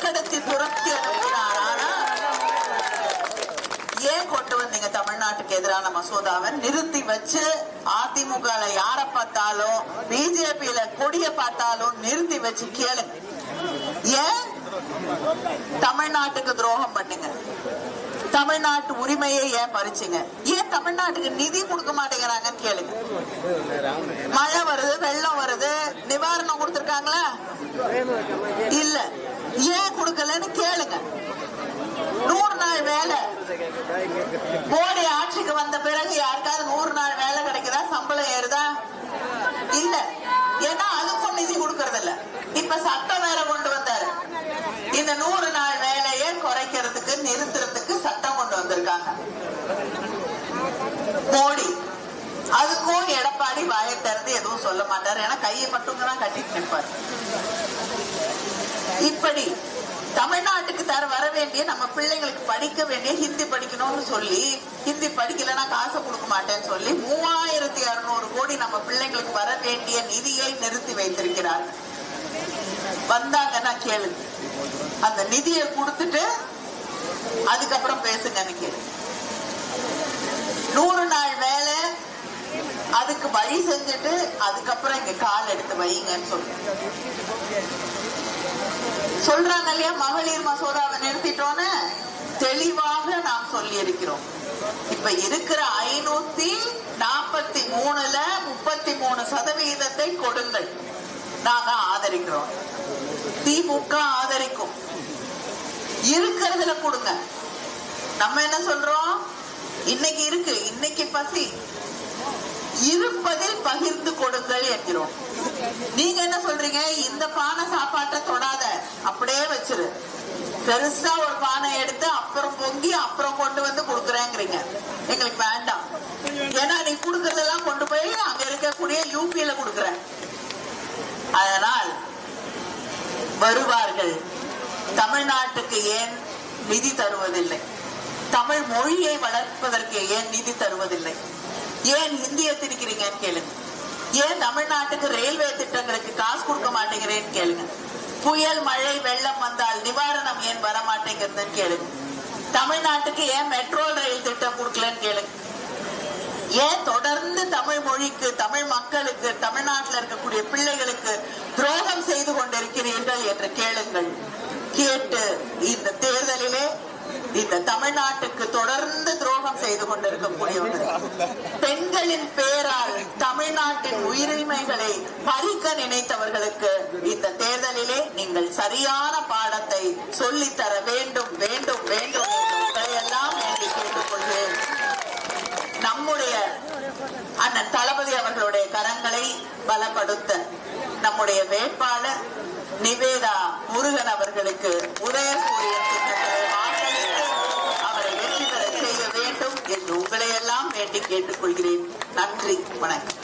நாட்கடத்தி துரத்தி அனுப்பினார். ஆனா ஏன் கொண்டு வந்தீங்க தமிழ்நாட்டுக்கு எதிரான மசோதாவை? நிறுத்தி வச்சு அதிமுக யார பார்த்தாலும் பிஜேபியில கொடிய பார்த்தாலும் நிறுத்தி வச்சு கேளுங்க. ஏன் தமிழ்நாட்டுக்கு துரோகம் பண்ணுங்க? தமிழ்நாட்டு உரிமையை ஏன் பறிச்சுங்க? ஏன் தமிழ்நாட்டுக்கு நிதி கொடுக்க மாட்டேங்கிறாங்கன்னு கேளுங்க. மழை வருது, வெள்ளம் வருது, நிவாரணம் கொடுத்திருக்காங்களா? இல்ல. ஏன் கொடுக்கலன்னு கேளுங்க. 100 நாள் வேலை மோடி ஆட்சிக்கு வந்த பிறகு யாருக்காவது 100 நாள் வேலை கிடைக்குதா? சம்பளம் ஏறுதா? இல்ல. ஏன்னா அதுக்கும் நிதி கொடுக்கறது இல்ல. இப்ப சட்டம் வேற கொண்டு வந்தாரு. இந்த 100 நாள் வேலையை குறைக்கிறதுக்கு நிறுத்துறதுக்கு சட்டம் கொண்டு வந்திருக்காங்க மோடி. அதுக்கும் எடப்பாடி வாயை திறந்து எதுவும் சொல்ல மாட்டாரு. ஏன்னா கையை மட்டும்தான் கட்டிட்டு நிற்பாரு. இப்படி தமிழ்நாட்டுக்கு வர வேண்டிய நம்ம பிள்ளைங்களுக்கு படிக்க வேண்டிய ஹிந்தி படிக்கணும்னு சொல்லி, ஹிந்தி படிக்கலன்னா காசு கொடுக்க மாட்டேன்னு சொல்லி 3600 கோடி நம்ம பிள்ளைங்களுக்கு வர வேண்டிய நிதியை நிறுத்தி வைத்திருக்கிறார். வந்தாங்கன்னா கேளுங்க. அந்த நிதியை கொடுத்துட்டு அதுக்கப்புறம் பேசுங்கன்னு கேளு. 100 நாள் வேலை அதுக்கு வழி செஞ்சுட்டு அதுக்கப்புறம் இங்க கால் எடுத்து வைங்கன்னு சொல்றாங்க இல்லையா? மகளிர் மசோதாவை நிறுத்திட்டோன்னு தெளிவாக நாம் சொல்லி இருக்கிறோம். இப்ப இருக்கிற 543ல 33% கொடுங்கள். நாங்க ஆதரிக்கிறோம். திமுக ஆதரிக்கும். இருக்கிறதுல கொடுங்க. நம்ம என்ன சொல்றோம்? இன்னைக்கு இருக்கு, இன்னைக்கு பசி, இருப்பதில் பகிர்ந்து கொடுங்கள் என்கிறோம். நீங்க என்ன சொல்றீங்க? இந்த பானை சாப்பாட்டை தொடாத, அப்படியே வச்சிரு. பெருசா ஒரு பானை எடுத்து அப்புறம் பொங்கி அப்புறம் கொண்டு வந்து கொடுக்குறேங்கிறீங்க. எங்களுக்கு வேண்டாம். ஏன்னா நீ கொடுக்கறதெல்லாம் கொண்டு போய் அங்க இருக்கக்கூடிய யூபியில கொடுக்குற. அதனால் வருவார்கள். தமிழ்நாட்டுக்கு ஏன் நிதி தருவதில்லை? தமிழ் மொழியை வளர்ப்பதற்கு ஏன் நிதி தருவதில்லை? ஏன் ஹிந்தியை திணிக்கிறீங்கன்னு கேளுங்க. ஏன் தமிழ்நாட்டுக்கு ரயில்வே திட்டங்களுக்கு காசு கொடுக்க மாட்டேங்கிறேன்னு கேளுங்க. புயல், மழை, வெள்ளம் வந்தால் நிவாரணம் ஏன் வர மாட்டேங்கிறதுன்னு கேளுங்க. தமிழ்நாட்டுக்கு ஏன் மெட்ரோ ரயில் திட்டம் கொடுக்கலன்னு கேளுங்க. ஏன் தொடர்ந்து தமிழ் மொழிக்கு, தமிழ் மக்களுக்கு, தமிழ்நாட்டில் இருக்கக்கூடிய பிள்ளைகளுக்கு துரோகம் செய்து கொண்டிருக்கிறீர்கள் என்று கேளுங்கள். கேட்டு இந்த தேர்தலிலே இந்த தமிழ்நாட்டுக்கு தொடர்ந்து துரோகம் செய்து கொண்டிருக்கக்கூடியவர்கள், பெண்களின் பேரால் தமிழ்நாட்டின் உரிமைகளை பறிக்க நினைத்தவர்களுக்கு இந்த தேர்தலிலே நீங்கள் சரியான பாடத்தை சொல்லித்தர வேண்டும் வேண்டும் வேண்டும் எல்லாம் என்று கேட்டுக்கொள்கிறேன். நம்முடைய அண்ணன் தளபதி அவர்களுடைய கரங்களை பலப்படுத்த நம்முடைய வேட்பாளர் நிவேதா முருகன் அவர்களுக்கு உதயசூரியன் திட்டத்தை வாக்களித்து அவரை வெற்றி பெற செய்ய வேண்டும் என்று உங்களை எல்லாம் வேண்டி கேட்டுக்கொள்கிறேன். நன்றி, வணக்கம்.